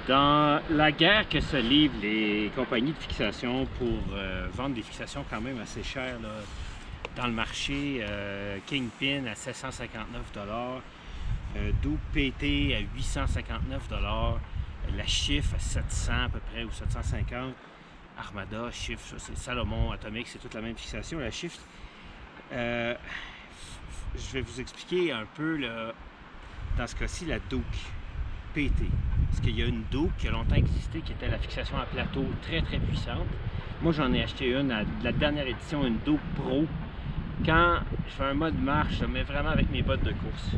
Dans la guerre que se livrent les compagnies de fixation pour vendre des fixations quand même assez chères là, dans le marché, Kingpin à 759 Double PT à 859 la Chiffre à 700 à peu près ou 750, Armada, Chiffre, c'est Salomon, Atomic, c'est toute la même fixation. La Chiffre, je vais vous expliquer un peu là, dans ce cas-ci la Duke PT. Parce qu'il y a une Duke qui a longtemps existé, qui était la fixation à plateau très puissante. Moi j'en ai acheté une, la dernière édition, une Duke Pro. Quand je fais un mode marche, mais vraiment avec mes bottes de course.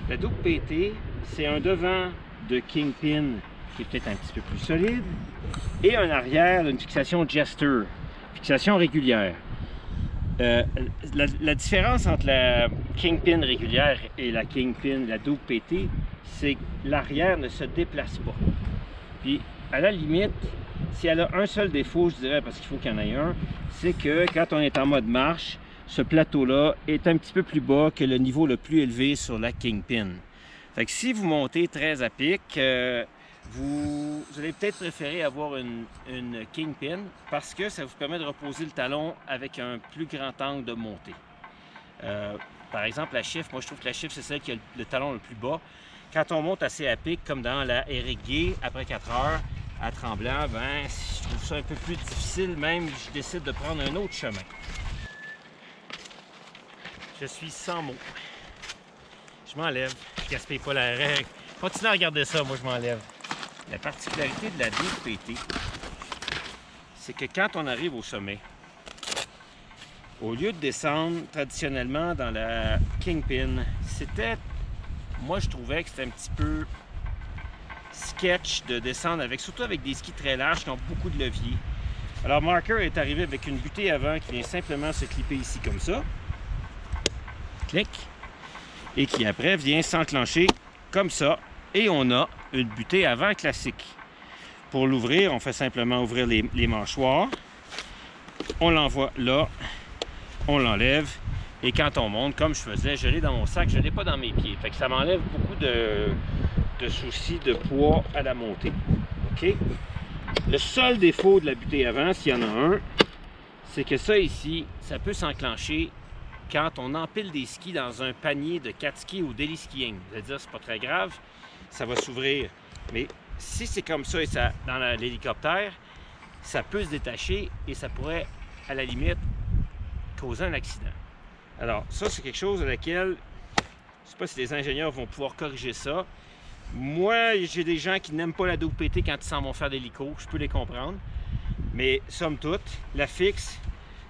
La Duke PT, c'est un devant de Kingpin qui est peut-être un petit peu plus solide et un arrière d'une fixation Jester, fixation régulière. La différence entre la Kingpin régulière et la Kingpin, la Duke PT, c'est que l'arrière ne se déplace pas. Puis, à la limite, si elle a un seul défaut, je dirais, parce qu'il faut qu'il y en ait un, c'est que quand on est en mode marche, ce plateau-là est un petit peu plus bas que le niveau le plus élevé sur la Kingpin. Fait que si vous montez très à pic, vous allez peut-être préférer avoir une Kingpin parce que ça vous permet de reposer le talon avec un plus grand angle de montée. Par exemple, la Chiffre, moi je trouve que la Chiffre, c'est celle qui a le talon le plus bas. Quand on monte assez à pic, comme dans la Éric Gay, après 4 heures, à Tremblant, ben, je trouve ça un peu plus difficile, même je décide de prendre un autre chemin. Je suis sans mots. Je m'enlève, je gaspille pas la règle. Continuez à regarder ça, moi je m'enlève. La particularité de la Duke PT, c'est que quand on arrive au sommet, au lieu de descendre traditionnellement dans la Kingpin, c'était, moi je trouvais que c'était un petit peu sketch de descendre avec, surtout avec des skis très larges qui ont beaucoup de levier. Alors Marker est arrivé avec une butée avant qui vient simplement se clipper ici comme ça. Clic. Et qui après vient s'enclencher comme ça. Et on a une butée avant classique. Pour l'ouvrir, on fait simplement ouvrir les mâchoires. On l'envoie là. On l'enlève. Et quand on monte, comme je faisais, je l'ai dans mon sac, je ne l'ai pas dans mes pieds. Fait que ça m'enlève beaucoup de soucis de poids à la montée. OK? Le seul défaut de la butée avant, s'il y en a un, c'est que ça ici, ça peut s'enclencher quand on empile des skis dans un panier de 4 skis ou daily skiing. Vous allez dire, c'est pas très grave, ça va s'ouvrir. Mais si c'est comme ça et ça dans l'hélicoptère, ça peut se détacher et ça pourrait, à la limite, causer un accident. Alors, ça, c'est quelque chose à laquelle, je ne sais pas si les ingénieurs vont pouvoir corriger ça. Moi, j'ai des gens qui n'aiment pas la Duke PT quand ils s'en vont faire des hélicos, je peux les comprendre. Mais, somme toute, la fixe,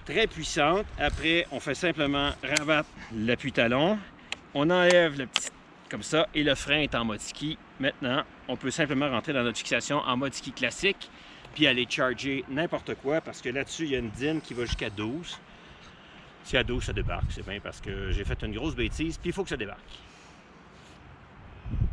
très puissante. Après, on fait simplement rabattre l'appui-talon. On enlève le petit comme ça et le frein est en mode ski. Maintenant, on peut simplement rentrer dans notre fixation en mode ski classique puis aller charger n'importe quoi parce que là-dessus, il y a une DIN qui va jusqu'à 12. Si à 12, ça débarque. C'est bien parce que j'ai fait une grosse bêtise puis il faut que ça débarque.